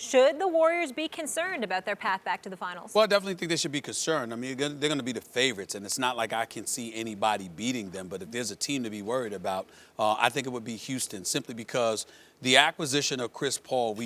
Should the Warriors be concerned about their path back to the finals? Well, I definitely think they should be concerned. I mean, they're going to be the favorites, and it's not like I can see anybody beating them. But if there's a team to be worried about, I think it would be Houston, simply because the acquisition of Chris Paul,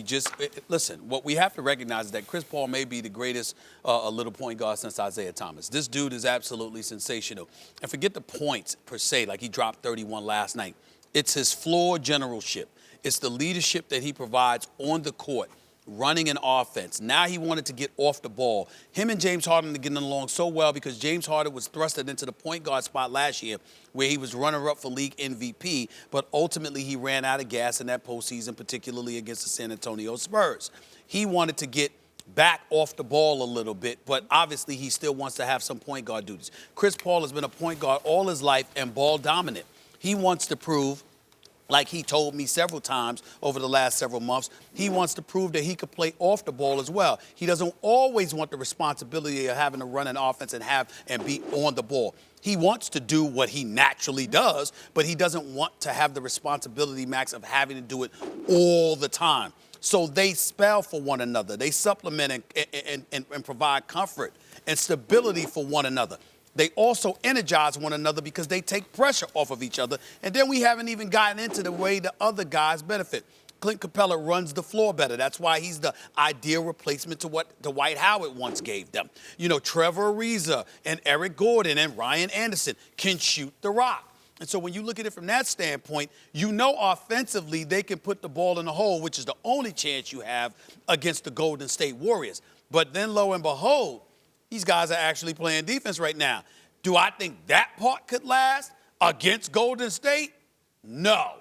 listen, what we have to recognize is that Chris Paul may be the greatest little point guard since Isaiah Thomas. This dude is absolutely sensational. And forget the points per se, like he dropped 31 last night. It's his floor generalship. It's the leadership that he provides on the court, running an offense. Now he wanted to get off the ball. Him and James Harden are getting along so well because James Harden was thrusted into the point guard spot last year where he was runner-up for league MVP, but ultimately he ran out of gas in that postseason, particularly against the San Antonio Spurs. He wanted to get back off the ball a little bit, but obviously he still wants to have some point guard duties. Chris Paul has been a point guard all his life and ball dominant. He wants to prove, like he told me several times over the last several months, he wants to prove that he could play off the ball as well. He doesn't always want the responsibility of having to run an offense and be on the ball. He wants to do what he naturally does, but he doesn't want to have the responsibility, Max, of having to do it all the time. So they spell for one another. They supplement and provide comfort and stability for one another. They also energize one another because they take pressure off of each other. And then we haven't even gotten into the way the other guys benefit. Clint Capella runs the floor better. That's why he's the ideal replacement to what Dwight Howard once gave them. You know, Trevor Ariza and Eric Gordon and Ryan Anderson can shoot the rock. And so when you look at it from that standpoint, you know offensively they can put the ball in the hole, which is the only chance you have against the Golden State Warriors. But then lo and behold, these guys are actually playing defense right now. Do I think that part could last against Golden State? No.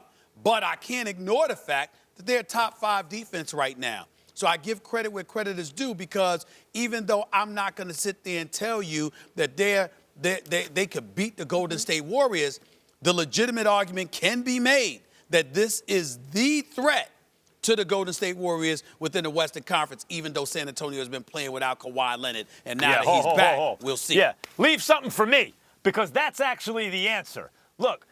But I can't ignore the fact that they're top 5 defense right now. So I give credit where credit is due, because even though I'm not going to sit there and tell you that they could beat the Golden State Warriors, the legitimate argument can be made that this is the threat to the Golden State Warriors within the Western Conference, even though San Antonio has been playing without Kawhi Leonard, and now that he's back, we'll see. Yeah, leave something for me, because that's actually the answer. Look,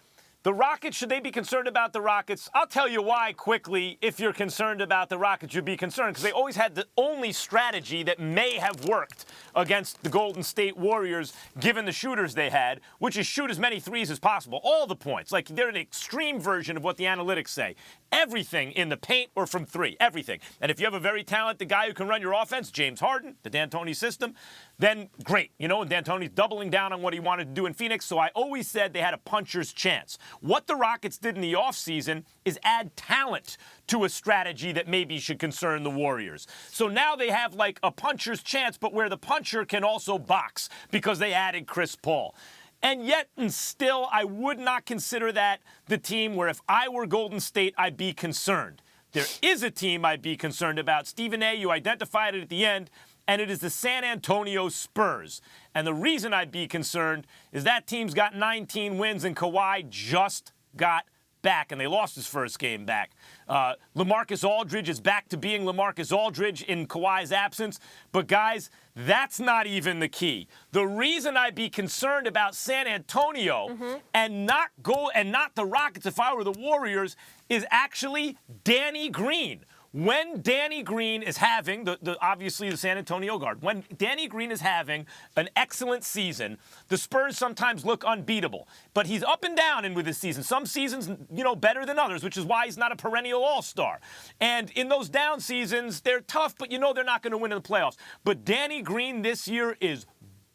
the Rockets, should they be concerned about the Rockets? I'll tell you why quickly. If you're concerned about the Rockets, you'd be concerned, because they always had the only strategy that may have worked against the Golden State Warriors, given the shooters they had, which is shoot as many threes as possible. All the points. Like, they're an extreme version of what the analytics say. Everything in the paint or from three. Everything. And if you have a very talented guy who can run your offense, James Harden, the D'Antoni system, then great. You know, and D'Antoni's doubling down on what he wanted to do in Phoenix, so I always said they had a puncher's chance. What the Rockets did in the offseason is add talent to a strategy that maybe should concern the Warriors. So now they have like a puncher's chance, but where the puncher can also box, because they added Chris Paul. And yet, and still, I would not consider that the team where if I were Golden State, I'd be concerned. There is a team I'd be concerned about. Stephen A., you identified it at the end, and it is the San Antonio Spurs. And the reason I'd be concerned is that team's got 19 wins, and Kawhi just got back, and they lost his first game back. LaMarcus Aldridge is back to being LaMarcus Aldridge in Kawhi's absence. But, guys, that's not even the key. The reason I'd be concerned about San Antonio and not the Rockets if I were the Warriors is actually Danny Green. When Danny Green is having, obviously the San Antonio guard, when Danny Green is having an excellent season, the Spurs sometimes look unbeatable. But he's up and down with his season. Some seasons, better than others, which is why he's not a perennial all-star. And in those down seasons, they're tough, but they're not going to win in the playoffs. But Danny Green this year is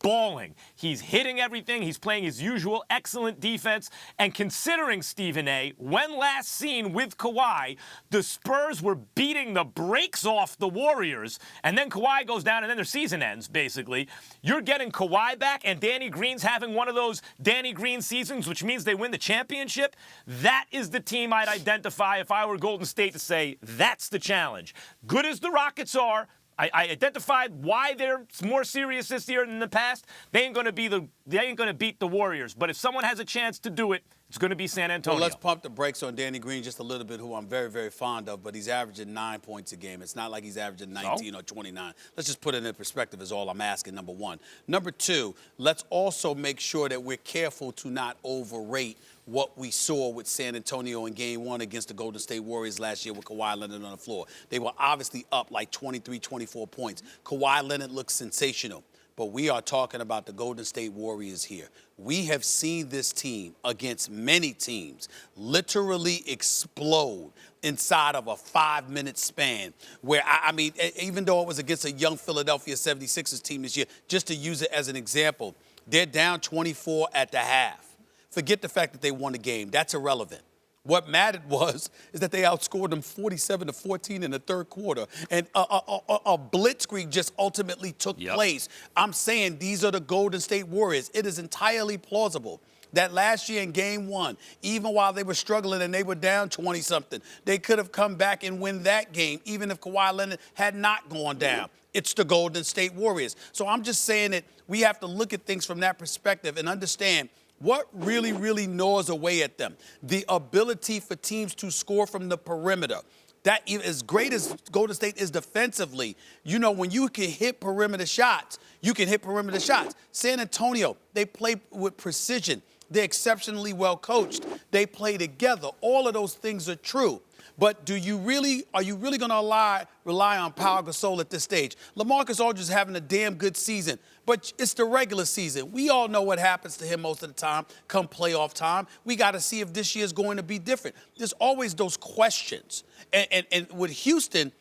balling. He's hitting everything. He's playing his usual excellent defense. And considering, Stephen A., when last seen with Kawhi, the Spurs were beating the brakes off the Warriors, and then Kawhi goes down and then their season ends, basically. You're getting Kawhi back, and Danny Green's having one of those Danny Green seasons, which means they win the championship. That is the team I'd identify if I were Golden State to say, that's the challenge. Good as the Rockets are, I identified why they're more serious this year than in the past. They ain't going to beat the Warriors. But if someone has a chance to do it, It's going to be San Antonio. Well, let's pump the brakes on Danny Green just a little bit, who I'm very, very fond of, but he's averaging 9 points a game. It's not like he's averaging 19 or 29. Let's just put it in perspective is all I'm asking, number one. Number two, let's also make sure that we're careful to not overrate what we saw with San Antonio in Game 1 against the Golden State Warriors last year with Kawhi Leonard on the floor. They were obviously up like 23, 24 points. Kawhi Leonard looked sensational. But we are talking about the Golden State Warriors here. We have seen this team against many teams literally explode inside of a 5-minute span where, I mean, even though it was against a young Philadelphia 76ers team this year, just to use it as an example, they're down 24 at the half. Forget the fact that they won the game. That's irrelevant. What mattered is that they outscored them 47-14 in the third quarter. And a blitzkrieg just ultimately took place. I'm saying these are the Golden State Warriors. It is entirely plausible that last year in Game 1, even while they were struggling and they were down 20-something, they could have come back and win that game, even if Kawhi Leonard had not gone down. It's the Golden State Warriors. So I'm just saying that we have to look at things from that perspective and understand what really, really gnaws away at them. The ability for teams to score from the perimeter. That, as great as Golden State is defensively, you know, when you can hit perimeter shots, you can hit perimeter shots. San Antonio, they play with precision. They're exceptionally well coached. They play together. All of those things are true. But are you really going to rely on Pau Gasol at this stage? LaMarcus Aldridge is having a damn good season, but it's the regular season. We all know what happens to him most of the time come playoff time. We got to see if this year is going to be different. There's always those questions. And with Houston,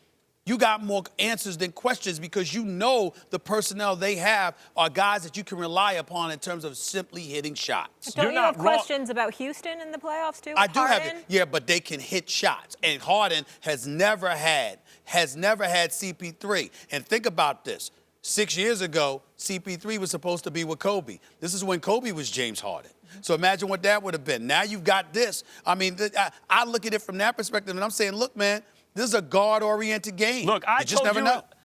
you got more answers than questions because you know the personnel they have are guys that you can rely upon in terms of simply hitting shots. Don't you have questions about Houston in the playoffs, too? I do have Harden? it. Yeah, but they can hit shots. And Harden has never had CP3. And think about this. 6 years ago, CP3 was supposed to be with Kobe. This is when Kobe was James Harden. So imagine what that would have been. Now you've got this. I mean, I look at it from that perspective, and I'm saying, look, man, this is a guard-oriented game. Look, you just never know.